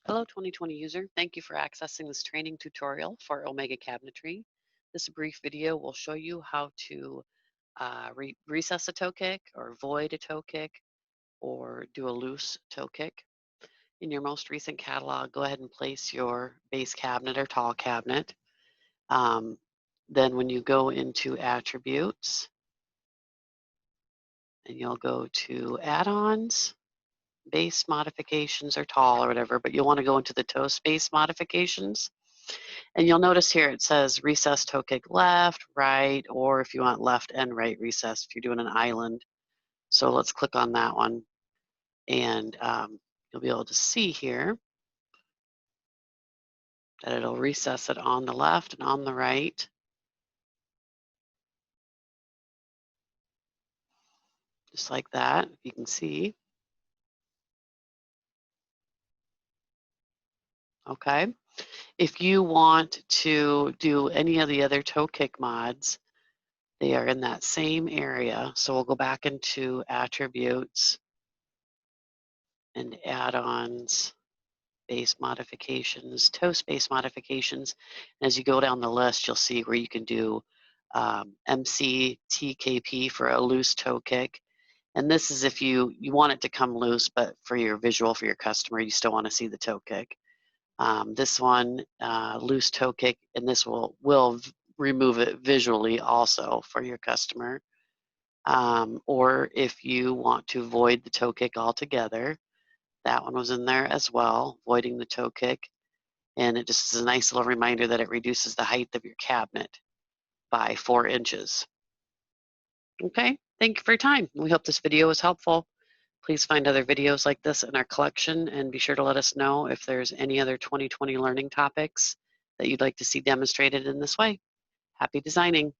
Hello 2020 user, thank you for accessing this training tutorial for Omega Cabinetry. This brief video will show you how to recess a toe kick or void a toe kick or do a loose toe kick. In your most recent catalog, go ahead and place your base cabinet or tall cabinet. Um, then when you go into attributes and you'll go to add-ons, base modifications or tall or whatever, but you'll want to go into the toe space modifications. And you'll notice here it says recess toe kick left, right, or if you want left and right recess if you're doing an island. So let's click on that one and you'll be able to see here that it'll recess it on the left and on the right. Just like that, you can see. Okay. If you want to do any of the other toe kick mods, they are in that same area. So we'll go back into attributes and add-ons, base modifications, toe space modifications. And as you go down the list, you'll see where you can do MC TKP for a loose toe kick. And this is if you want it to come loose, but for your visual for your customer, you still want to see the toe kick. This one, loose toe kick, and this will remove it visually also for your customer. Or if you want to void the toe kick altogether, that one was in there as well, voiding the toe kick. And it just is a nice little reminder that it reduces the height of your cabinet by 4 inches. Okay, thank you for your time. We hope this video was helpful. Please find other videos like this in our collection and be sure to let us know if there's any other 2020 learning topics that you'd like to see demonstrated in this way. Happy designing.